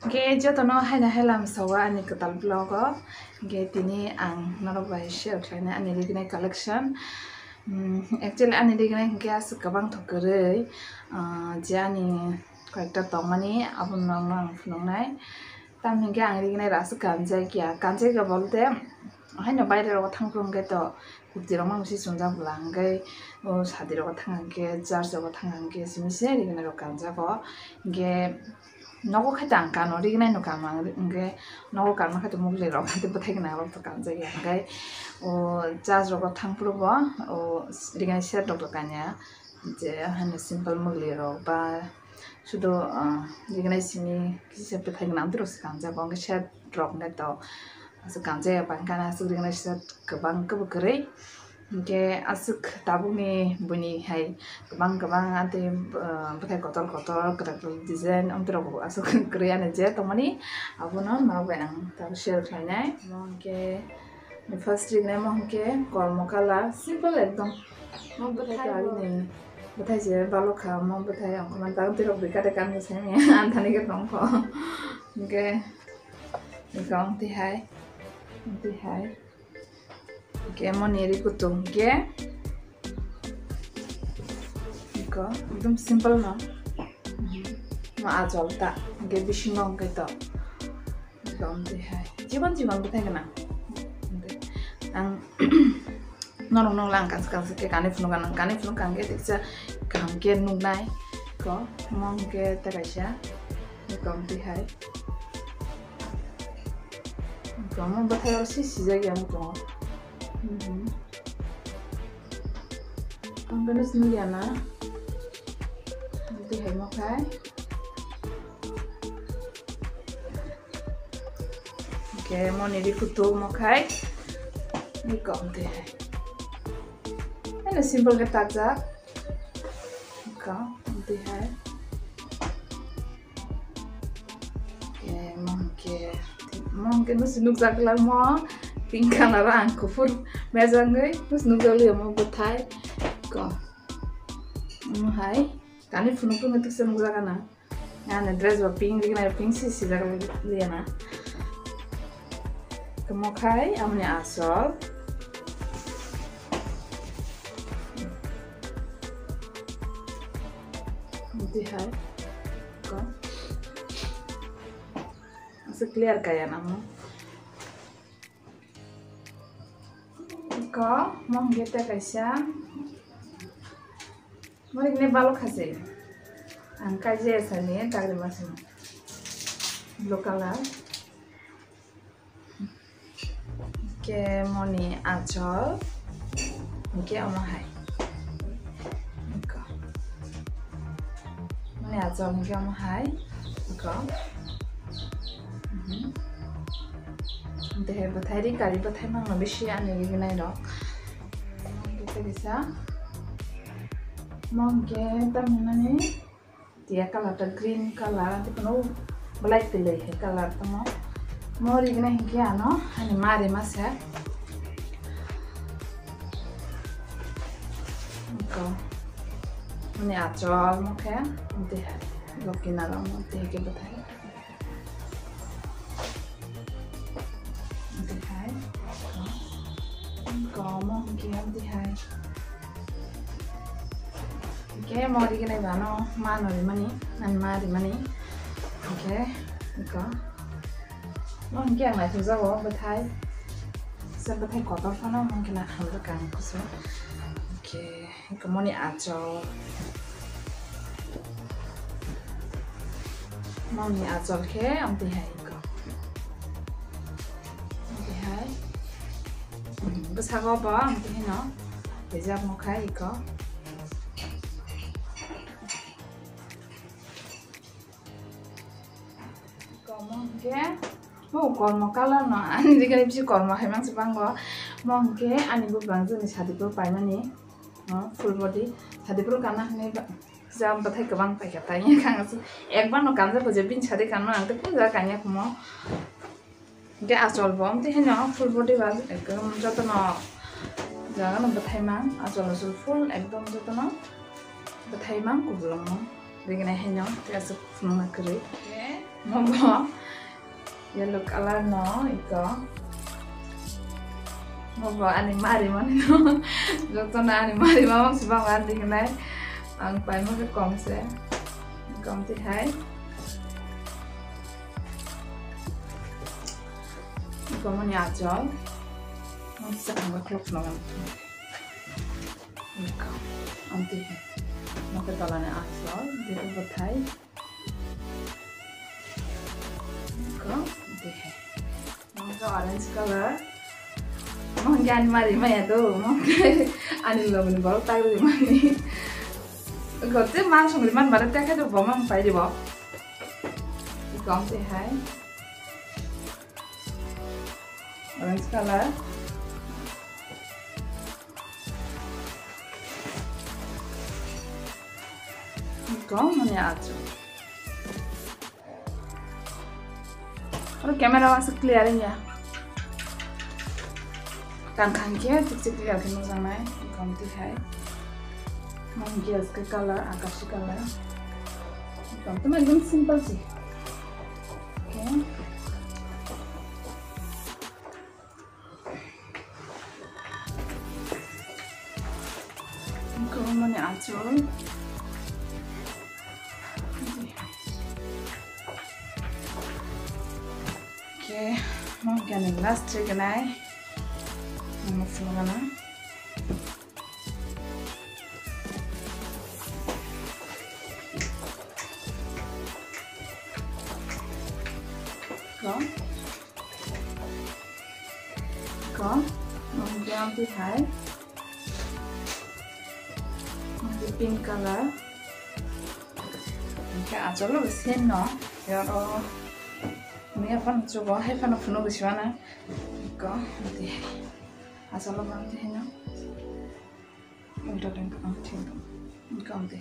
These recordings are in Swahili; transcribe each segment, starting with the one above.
Ge jotono haina helam sawa ani ketal blog ge tini ang narobai share khlaina ani ligne collection actually ani ligne ge as kabang thokere jani kayakta tongmani abun nang phunongnai tamni ge ang ligne ras kanjai ga bolte haina baire ro thangprong ge to kupti ro mangsi sunja bulangai o sadi ro thangangge jar ro thangangge simise ligne ro kanja go ge nogo khatang kano rignai no kamang nge nogo karma khatu mugle ro khate bathai gna ro to kanja ya ngai o jaz ro thangpro bo o rignai set ro kanya je han simple mugle ro ba sudo rignai sini kise bathai gna andro kanja bo nge set ro ngai to asu kanja ya bangkana asu rignai set kabang kabo grei Oke, asuk tabungi bunyi hai kebang ante pakai kotor gerak desain untuk asuk krean aja temani aku non mau yang tahu share kayaknya mungkin first ring mungkin kalau color simple ekdom mau betai kali nih betai je balok kau mau betai yang komentar untuk berkat dekan misalnya antani ke tongko oke ikong tihai Oke, mau niri kutung, oke? Iko, एकदम simple no. Ma ajol ta, oke bisingong gitu. Iko onti hai. Jiban betai kena. Ang norong lang kan ke kani funung kan ke tiksa kam ke nungnai. Ko, mong ke terasya. Iko onti hai. Iko mau betai osi sijagi yang tuh. Ang ganas nila na. Nanti hai mo kai. Okay, mo nili kutu mo kai. Ni ko nanti hai. Ano simple ka tagzak. Ko nanti hai. Okay, mungkin nusinuk zak lang mo. Pink color ang kufur mezangai terus nugali mau betai ko hai kani funuk ngetik sem guzakana yana dress wa pink digna pink si jaga liana kemokai amne asol nanti hai ko asa clear kaya namu Ko mau kita kaisa mau ini balok khase angka je sani tagri masin blue color ke moni achol ke ama hai ko moni achol ke ama hai ko deh bathai kali bathai mang beshi ane gignai ro kita bisa mongke tamnani dia color green color ante kono black tile he color tamo mori gignai kia no ani mare masa ko moni achol mokhe deh lokina ro deh ke bathai mau kiam di hai oke mau di kene bano mano di mani nan ma di mani oke iko mau kiam ngai tu zawo betai se betai kotor fana mau kena hamdo kan kuso oke iko mau ni ajo mau ni ajo ke am di hai iko di hai sago ba amti no bejak mo khai ko mongke mo kormo color no ani digani bisi kormo hai mang sepang go mongke ani bu bangju ni sadi pro paimani full body sadi pro kana ne jam bathai kabang pai ka tai kang ekbar no kanja boje bin sadi kanma ante puja kanya kumo Oke asal bom teh hanya full body bag ekdom jotono jangan betai mang asal full ekdom jotono betai mang kubulong begini hanya teh asal full nakri Mobo yellow color no iko. Mobo ani mari mani no. Jokto na ani mari mamang sibang andi kenai. Ang pai mo ke kom ti hai. Iko mo ni ajol. Mo sa ang klok no kan. Iko anti hai. Mo ke talane ajol dito bathai. Orange color. Mau gan mari maya tuh, mau ani lo bini baru tahu di mana. Gote mang sung di mana baru tak ada bomang pai di bawah. Ikon sih hai. Orange color. Ikon mana aja. और कैमरा वहाँ से क्लियर है या कान खान के ठीक क्लियर करना जाना है कमती है मंगी इसका कलर आकाशी कलर कम तो मैं एकदम सिंपल सी ओके इनको मैंने आचल mungkin yang last trick nai, mau semua mana? Có, mungkin yang thứ hai, mungkin pink color, mungkin aja lo sen no, ya lo. Ini apa coba hai fan funo biswana ko nanti asal lo nanti hena udah tengok nanti nanti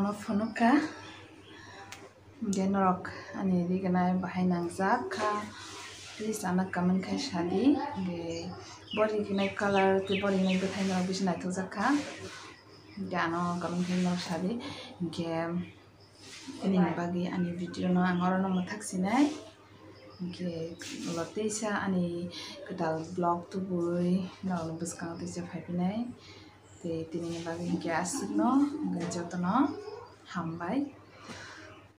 no phonuka genorok ani riganai bahai nangjak kha please ana comment khai sadi ge body ginai color te body ginai bethai no bisi naithokjak kha ge ano comment khai no sadi ge ini bagi ani video no ang oro no mathak sinai ge lotisa ani kedal vlog tubui no buskang tisa phaipinai te tini bagi ge asuk no jotono hambai।